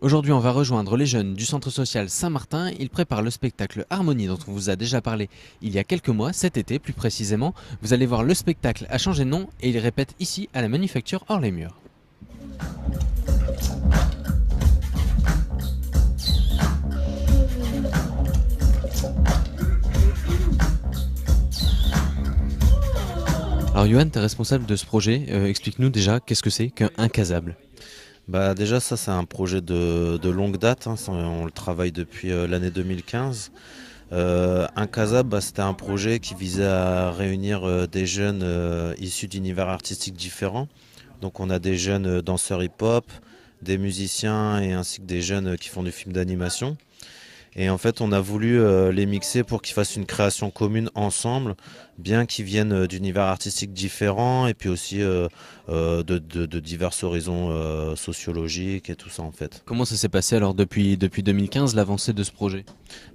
Aujourd'hui, on va rejoindre les jeunes du centre social Saint-Martin. Ils préparent le spectacle Harmonie dont on vous a déjà parlé il y a quelques mois, cet été plus précisément. Vous allez voir, le spectacle a changé de nom et il répète ici à la Manufacture hors les murs. Alors Johan, tu es responsable de ce projet. Explique-nous déjà qu'est-ce que c'est qu'un Incasable. Bah déjà ça c'est un projet de longue date, hein, on le travaille depuis l'année 2015. Incasable, c'était un projet qui visait à réunir des jeunes issus d'univers artistiques différents. Donc on a des jeunes danseurs hip-hop, des musiciens et ainsi que des jeunes qui font du film d'animation. Et en fait, on a voulu les mixer pour qu'ils fassent une création commune ensemble, bien qu'ils viennent d'univers artistiques différents et puis aussi de divers horizons sociologiques et tout ça en fait. Comment ça s'est passé alors depuis 2015, l'avancée de ce projet?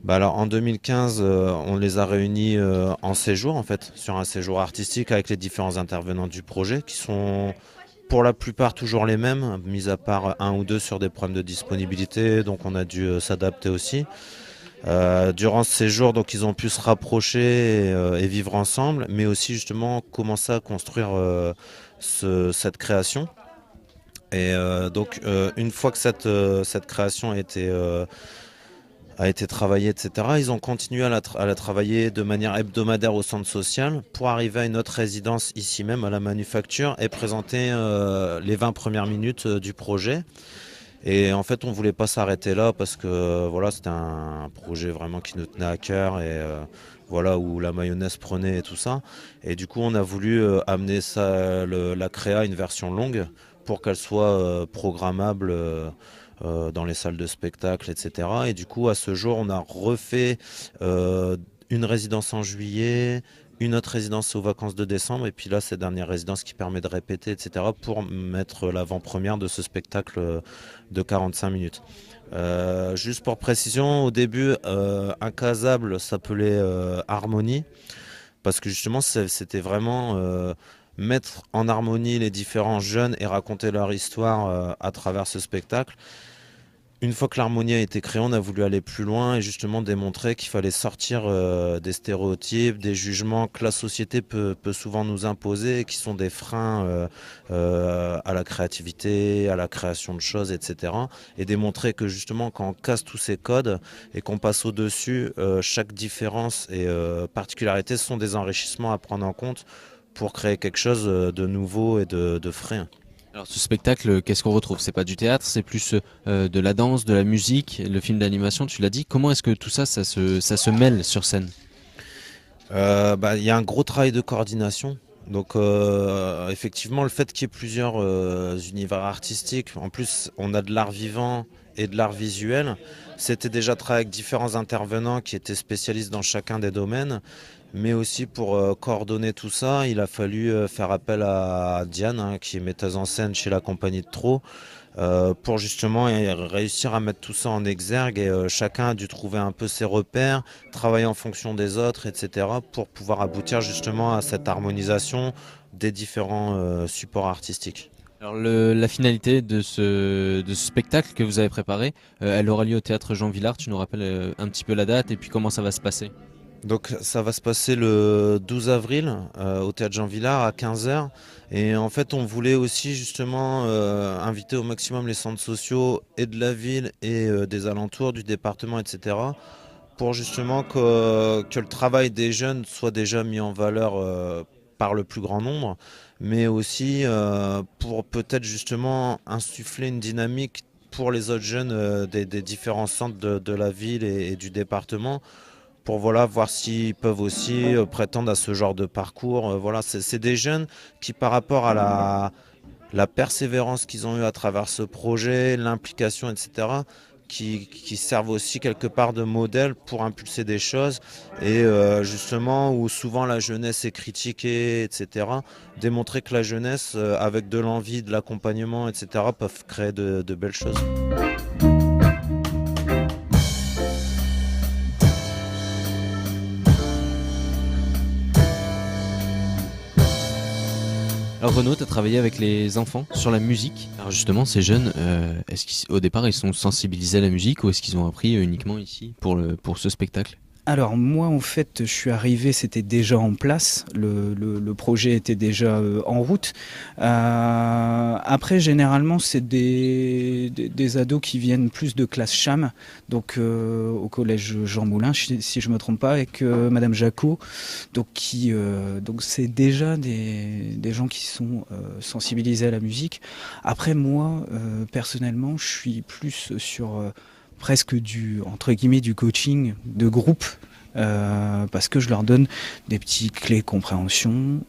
Bah alors en 2015, on les a réunis en séjour en fait, sur un séjour artistique avec les différents intervenants du projet qui sont pour la plupart toujours les mêmes, mis à part un ou deux sur des problèmes de disponibilité, donc on a dû s'adapter aussi. Durant ce séjour, donc ils ont pu se rapprocher et vivre ensemble, mais aussi justement commencer à construire cette création. Et une fois que cette création a été travaillée, etc., ils ont continué à la travailler de manière hebdomadaire au centre social pour arriver à une autre résidence ici même à la Manufacture et présenter les 20 premières minutes du projet. Et en fait, on voulait pas s'arrêter là parce que voilà, c'était un projet vraiment qui nous tenait à cœur et voilà où la mayonnaise prenait et tout ça. Et du coup, on a voulu amener la créa à une version longue pour qu'elle soit programmable dans les salles de spectacle, etc. Et du coup, à ce jour, on a refait une résidence en juillet, une autre résidence aux vacances de décembre, et puis là, cette dernière résidence qui permet de répéter, etc., pour mettre l'avant-première de ce spectacle de 45 minutes. Juste pour précision, au début, Incasable s'appelait Harmonie, parce que justement, c'était vraiment mettre en harmonie les différents jeunes et raconter leur histoire à travers ce spectacle. Une fois que l'harmonie a été créée, on a voulu aller plus loin et justement démontrer qu'il fallait sortir des stéréotypes, des jugements que la société peut souvent nous imposer et qui sont des freins à la créativité, à la création de choses, etc. Et démontrer que justement quand on casse tous ces codes et qu'on passe au-dessus, chaque différence et particularité sont des enrichissements à prendre en compte pour créer quelque chose de nouveau et de frais. Alors ce spectacle, qu'est-ce qu'on retrouve? C'est pas du théâtre, c'est plus de la danse, de la musique, le film d'animation, tu l'as dit. Comment est-ce que tout ça, ça se mêle sur scène? Il y a un gros travail de coordination. Donc effectivement, le fait qu'il y ait plusieurs univers artistiques, en plus on a de l'art vivant et de l'art visuel, c'était déjà travaillé avec différents intervenants qui étaient spécialistes dans chacun des domaines, mais aussi pour coordonner tout ça, il a fallu faire appel à Diane, hein, qui est metteuse en scène chez la compagnie de Trot, pour justement réussir à mettre tout ça en exergue et chacun a dû trouver un peu ses repères, travailler en fonction des autres, etc. pour pouvoir aboutir justement à cette harmonisation des différents supports artistiques. Alors la finalité de ce spectacle que vous avez préparé, elle aura lieu au théâtre Jean Villard. Tu nous rappelles un petit peu la date et puis comment ça va se passer? Donc ça va se passer le 12 avril au Théâtre Jean Villard à 15 heures. Et en fait, on voulait aussi justement inviter au maximum les centres sociaux et de la ville et des alentours du département, etc. pour justement que le travail des jeunes soit déjà mis en valeur par le plus grand nombre, mais aussi pour peut-être justement insuffler une dynamique pour les autres jeunes des différents centres de la ville et du département pour voilà, voir s'ils peuvent aussi prétendre à ce genre de parcours. Voilà, c'est des jeunes qui, par rapport à la persévérance qu'ils ont eue à travers ce projet, l'implication, etc., qui servent aussi quelque part de modèle pour impulser des choses et justement où souvent la jeunesse est critiquée, etc., démontrer que la jeunesse, avec de l'envie, de l'accompagnement, etc., peuvent créer de belles choses. Alors Renaud, tu as travaillé avec les enfants sur la musique. Alors justement, ces jeunes, est-ce qu'au départ ils sont sensibilisés à la musique ou est-ce qu'ils ont appris uniquement ici pour ce spectacle? Alors moi en fait je suis arrivé, c'était déjà en place, le projet était déjà en route. Après généralement c'est des ados qui viennent plus de classe CHAM, donc au collège Jean Moulin si je me trompe pas, avec Madame Jacot, donc c'est déjà des gens qui sont sensibilisés à la musique. Après moi personnellement je suis plus sur presque entre guillemets du coaching de groupe, parce que je leur donne des petites clés de compréhension,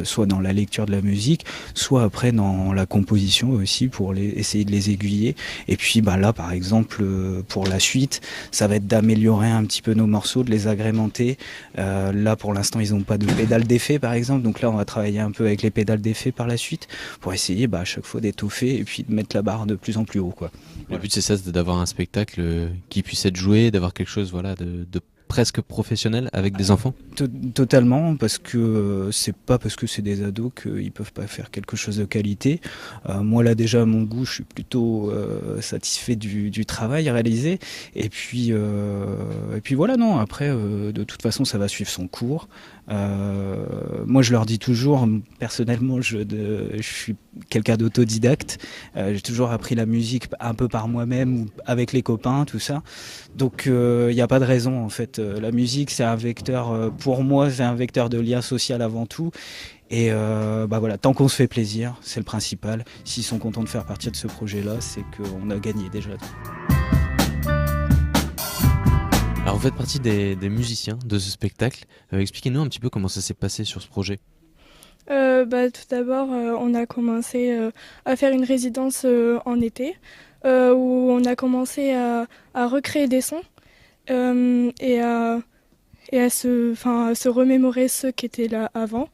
soit dans la lecture de la musique, soit après dans la composition aussi, pour essayer de les aiguiller. Et puis là par exemple pour la suite, ça va être d'améliorer un petit peu nos morceaux, de les agrémenter. Là pour l'instant ils n'ont pas de pédale d'effet par exemple, donc là on va travailler un peu avec les pédales d'effet par la suite, pour essayer à chaque fois d'étoffer et puis de mettre la barre de plus en plus haut, quoi. Le but c'est ça, c'est d'avoir un spectacle qui puisse être joué, d'avoir quelque chose de presque professionnel avec des enfants. Totalement, parce que c'est pas parce que c'est des ados qu'ils peuvent pas faire quelque chose de qualité. Moi là déjà à mon goût, je suis plutôt satisfait du travail réalisé. Et puis voilà, non. Après, de toute façon, ça va suivre son cours. Moi, je leur dis toujours, personnellement, je suis quelqu'un d'autodidacte. J'ai toujours appris la musique un peu par moi-même ou avec les copains, tout ça. Donc, il n'y a pas de raison en fait. La musique, c'est un vecteur. Pour moi, c'est un vecteur de lien social avant tout. Et voilà, tant qu'on se fait plaisir, c'est le principal. S'ils sont contents de faire partie de ce projet-là, c'est qu'on a gagné déjà. Alors vous faites partie des musiciens de ce spectacle. Expliquez-nous un petit peu comment ça s'est passé sur ce projet. Tout d'abord, on a commencé à faire une résidence en été, où on a commencé à recréer des sons et à se remémorer ceux qui étaient là avant,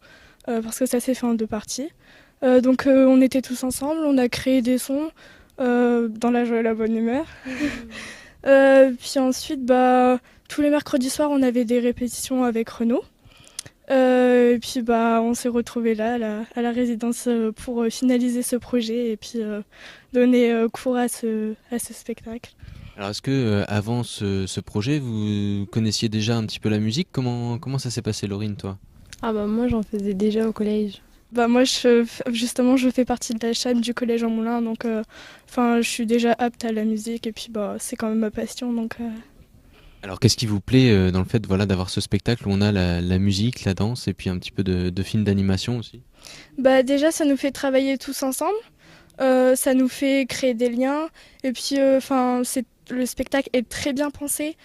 parce que ça s'est fait en deux parties. Donc on était tous ensemble, on a créé des sons dans la joie et la bonne humeur. Puis ensuite, tous les mercredis soirs, on avait des répétitions avec Renaud. Et puis on s'est retrouvés là à la résidence pour finaliser ce projet et puis donner cours à ce spectacle. Alors est-ce que avant ce projet, vous connaissiez déjà un petit peu la musique? Comment ça s'est passé, Laurine, toi? Moi j'en faisais déjà au collège. Moi je fais partie de la CHAM du collège Jean Moulin, donc je suis déjà apte à la musique et puis c'est quand même ma passion, donc. Alors qu'est-ce qui vous plaît dans le fait d'avoir ce spectacle où on a la musique, la danse et puis un petit peu de films d'animation aussi? Déjà ça nous fait travailler tous ensemble, ça nous fait créer des liens et puis le spectacle est très bien pensé,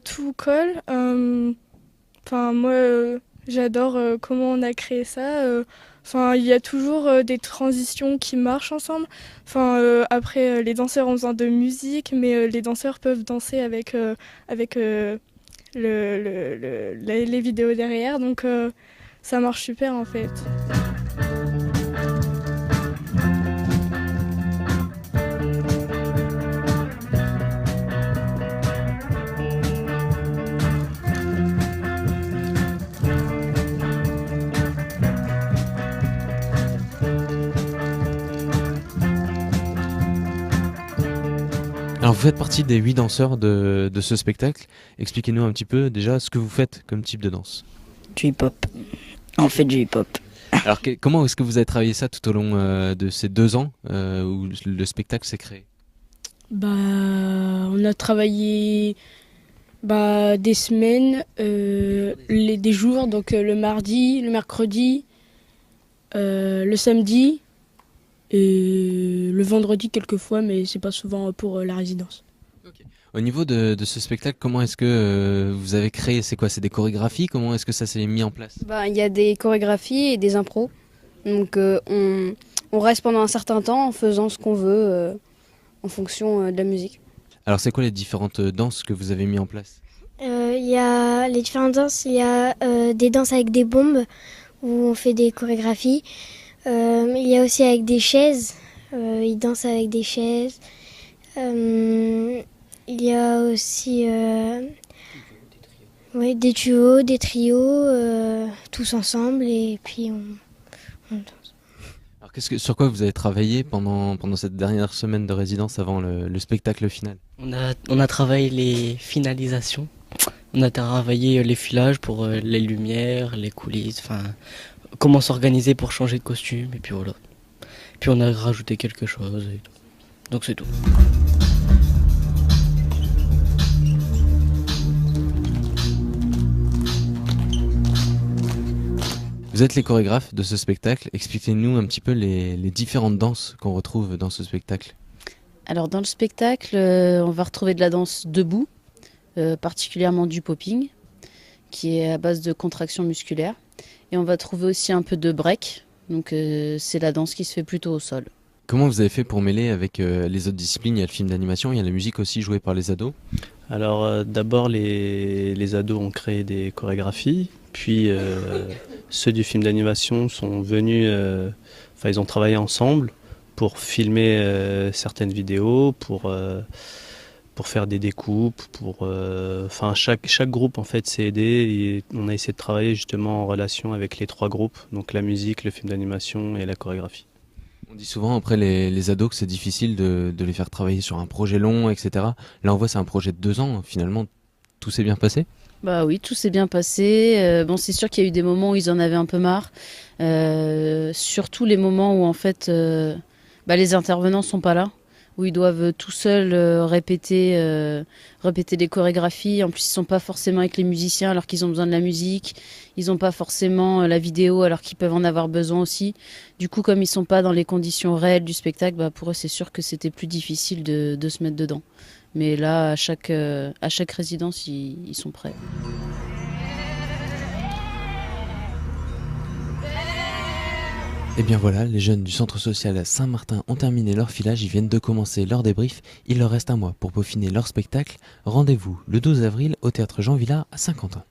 tout colle. Moi j'adore comment on a créé ça. Il y a toujours des transitions qui marchent ensemble. Après, les danseurs ont besoin de musique, mais les danseurs peuvent danser avec les vidéos derrière. Donc, ça marche super en fait. Alors vous faites partie des 8 danseurs de ce spectacle. Expliquez-nous un petit peu déjà ce que vous faites comme type de danse. Du hip-hop. On fait du hip-hop. Alors comment est-ce que vous avez travaillé ça tout au long de ces 2 ans où le spectacle s'est créé? On a travaillé des semaines, des jours, donc le mardi, le mercredi, le samedi. Et le vendredi quelquefois, mais c'est pas souvent pour la résidence. Okay. Au niveau de ce spectacle, comment est-ce que vous avez créé? C'est quoi? C'est des chorégraphies? Comment est-ce que ça s'est mis en place? Il y a des chorégraphies et des impros. Donc on reste pendant un certain temps en faisant ce qu'on veut en fonction de la musique. Alors c'est quoi les différentes danses que vous avez mis en place? Il y a les différentes danses, il y a des danses avec des bombes où on fait des chorégraphies. Il y a aussi avec des chaises, ils dansent avec des chaises. Il y a aussi des duos, des trios, tous ensemble et puis on Sur quoi vous avez travaillé pendant cette dernière semaine de résidence avant le spectacle final? On a travaillé les finalisations. On a travaillé les filages pour les lumières, les coulisses, enfin comment s'organiser pour changer de costume et puis voilà. Puis on a rajouté quelque chose et tout. Donc c'est tout. Vous êtes les chorégraphes de ce spectacle. Expliquez-nous un petit peu les différentes danses qu'on retrouve dans ce spectacle. Alors dans le spectacle, on va retrouver de la danse debout, particulièrement du popping, qui est à base de contraction musculaire. Et on va trouver aussi un peu de break, donc c'est la danse qui se fait plutôt au sol. Comment vous avez fait pour mêler avec les autres disciplines? Il y a le film d'animation, il y a la musique aussi jouée par les ados. Alors d'abord les ados ont créé des chorégraphies, puis ceux du film d'animation sont venus, ils ont travaillé ensemble pour filmer certaines vidéos, pour faire des découpes, chaque groupe en fait s'est aidé et on a essayé de travailler justement en relation avec les 3 groupes, donc la musique, le film d'animation et la chorégraphie. On dit souvent après les ados que c'est difficile de les faire travailler sur un projet long, etc. Là on voit c'est un projet de 2 ans, finalement tout s'est bien passé? Bah oui, tout s'est bien passé. Bon, c'est sûr qu'il y a eu des moments où ils en avaient un peu marre, surtout les moments où en fait les intervenants sont pas là, où ils doivent tout seuls répéter des chorégraphies. En plus, ils sont pas forcément avec les musiciens alors qu'ils ont besoin de la musique. Ils ont pas forcément la vidéo alors qu'ils peuvent en avoir besoin aussi. Du coup, comme ils sont pas dans les conditions réelles du spectacle, pour eux, c'est sûr que c'était plus difficile de se mettre dedans. Mais là, à chaque résidence, ils sont prêts. Et bien voilà, les jeunes du centre social Saint-Martin ont terminé leur filage, ils viennent de commencer leur débrief. Il leur reste un mois pour peaufiner leur spectacle. Rendez-vous le 12 avril au théâtre Jean Vilar à Saint-Quentin.